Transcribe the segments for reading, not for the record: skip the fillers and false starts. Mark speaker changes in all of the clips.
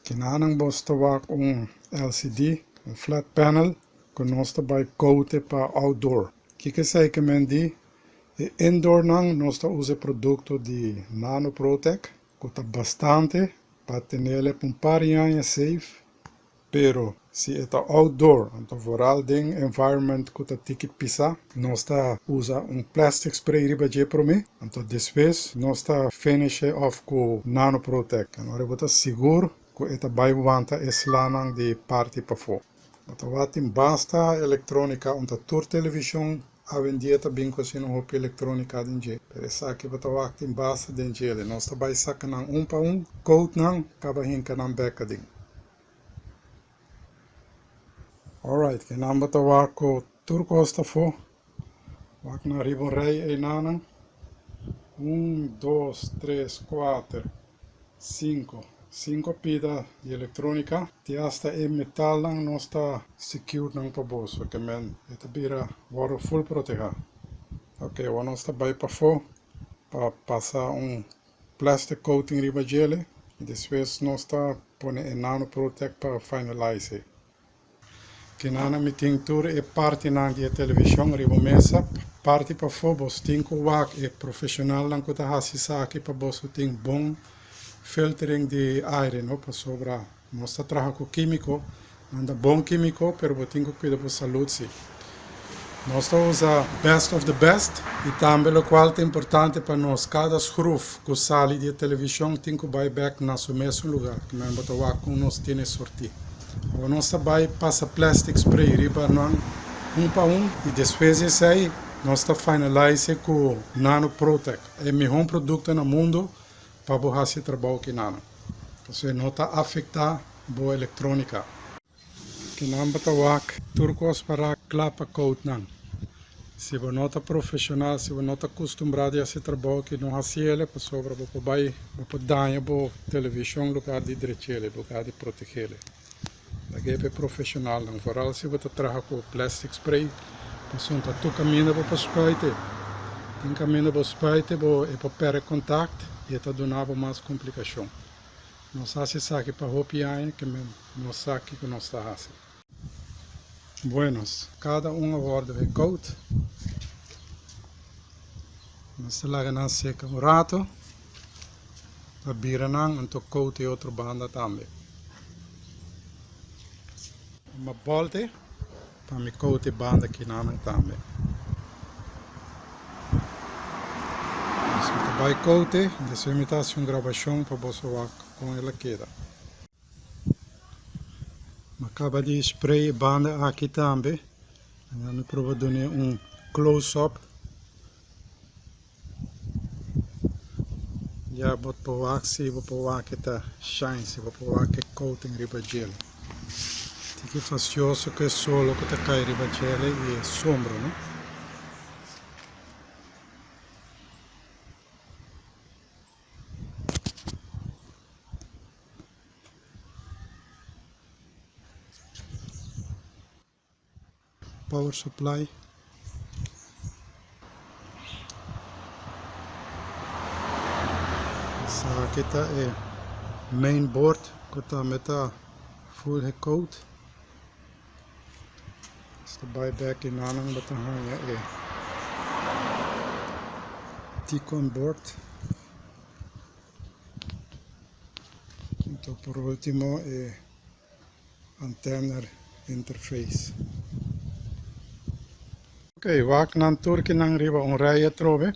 Speaker 1: Kinanang bosta wak LCD, um flat panel, que nós vai coated para outdoor. Que sei que mendi? E indoor nang nós usa produto de Nanoprotect, que tá bastante para ter ele por um par de anos safe. Pero se é outdoor, então vooral ding environment que tá tiki pisa, nós usa plastic spray riba je para mim. Então depois nós finish off com Nanoprotect. Agora eu vou seguro que é vai wanta eslanang de parte para fora. Então watim basta eletrônica, onde tour televisão a vendia também com sino roupa eletrônica dentro. Por isso aqui vou watim basta dentro. Nós vai sacar nang para coat nang acaba hinka nang beca ding. Alright, que nang bata wako turcosta fo. Wak na ribon rei e nanang. 1, 2, 3, 4, 5. 5 pida de eletrônica. Ti hasta e metal lang não está secure nang paboso. Que men, ita bira waro full proteja. Ok, wano está vai para fo. Para passar plastic coating riba gele. E depois nós está pone em Nanoprotect para finalize. Kinana mi tintura e parte na di televisão ribo mesa parte para fobos tinko wak e profissional lang kuta hasi saki pa boso ting bom filtering de aire no pa sobra nosta traha com químico anda bom químico pero botinko cuida por saúde si nosta usa best of the best e também o qual é importante para nós cada scruf que sali di televisão tinko buyback na su mesmo lugar que men bota wak com nos tiene sorti. O nosso vai passa plastic spray riba não para e depois esse aí nós finalize com Nanoprotect é o melhor produto no mundo para borrar esse trabalho que nada então não está afetar boa eletrônica que não bata wak turcos para clapa coat não se você não está profissional se você não está acostumado a esse trabalho que não faz ele para sobra você vai danhar a televisão lugar de direito lugar de proteger daqui é profissional, não vooral se você trabalha com plastic spray, você não tu caminha para o spite, tem caminho para o spite, é para perder contato e está dando mais complicação. Não sabe se sabe para roupiar, que não sabe que não está fazendo. Buenos, cada agora de coat, nós laga na seca rato, para virar então coat e outra banda também. Uma volte para me coate banda aqui na também. Se vai coate, depois me dá uma gravação para você ver com ela queda. Acaba de spray banda aqui também. Agora prova dar close-up. Já vou provar se vou provar que está shine, se vou provar que coating riba gel. Que fastidioso que solo que te cai riba gele e sombra, no? Power supply. Essa aqui tá é main board que tá meta full coat. Esta buyback in anang batahang é Ticon board. Então por último é antenna interface. Ok, wak nan turki nang riba raya trove,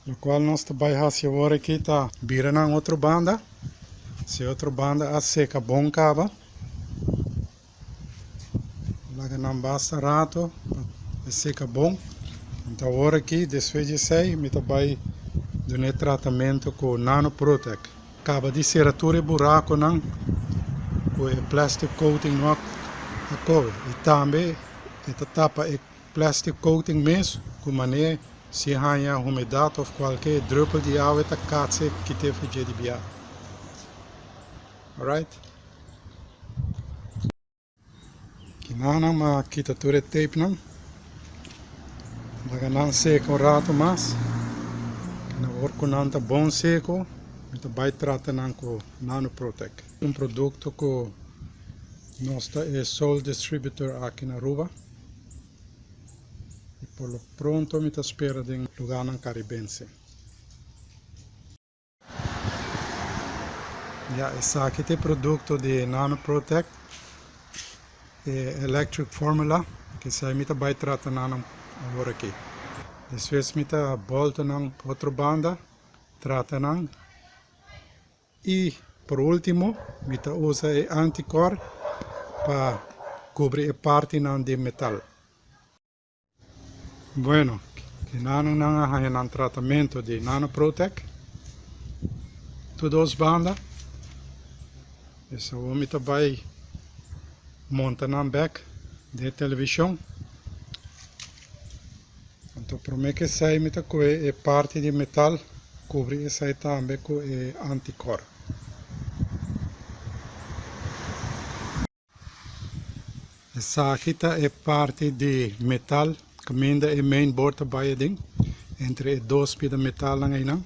Speaker 1: no qual nós vai fazer agora aqui tá vira nang outra banda, se outra banda a seca bom cava. Laga não basta rato, seca bom. Então agora aqui, depois de sair, me vai dar tratamento com Nanoprotect. Acaba de ser ature buraco não, com plastic coating não a cover. E também esta tapa é plastic coating mesmo, com maneira se há umidade ou qualquer druppel de água esta catse que te faz de biar. Alright? Kinana ma kita ture tape não. Laga não seco rato mas. Kina worko nanta bom seco. Muito bem tratando com Nanoprotect. Produto que nós é sole distributor aqui na Aruba. E por lo pronto me espera em lugar na Caribense. Esse aqui é produto de Nanoprotect. É Electric Formula, que sai muito bem tratando agora aqui. Depois me volta na outra banda, tratando. E por último, me usa o anticor para cobrir a parte de metal. Bueno, que nano um tratamento de Nanoprotect. Todas as bandas. Isso me vai montar na back da televisão. Então, para mim que sai me com a parte de metal, cobrir essa também com o anticor. Essa aqui é parte de metal, que menda é mainboard by ding, entre dois pés de metal lang aí não.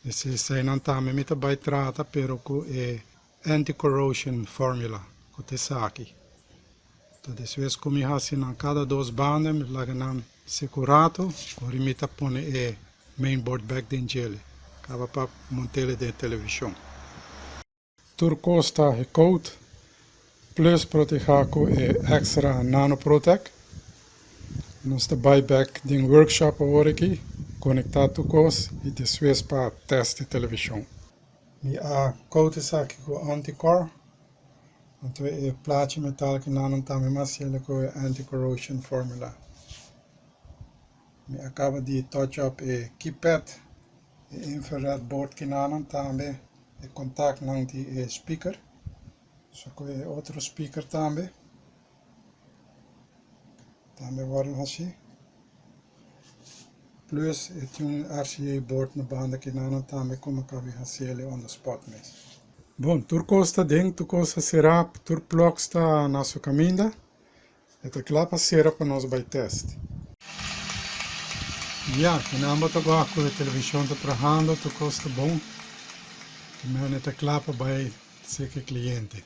Speaker 1: Esse sai não também me vai tratar, pero com anti-corrosion formula, com essa aqui. Então, depois como eu assim na cada duas bandas, me lagam segurado, agora me põe o mainboard back dentro dele, acaba para montar ele da televisão. Turcosta é coat. Plus proteger com extra Nanoprotect. Nós estamos back em workshop agora aqui, conectado com os e depois para teste de televisão. A coat é aqui com anti-core. Então é placa metálica nano também mas ele com anti-corrosion formula. Me acaba de touch up o keypad, o infrared board que nano também é contato com o speaker. Só que é outro speaker também. Também vai assim. Plus, eu tenho um RCA board na banda que não também como acabei de fazer ele on the spot mesmo. Bom, tur costa dentro, tu costa será, tur plug está na sua caminho. Então, claro, será para nós vai teste. Que não vou tocar com a televisão está trabalhando, tu costa bom. Que não é claro para vai ser que cliente.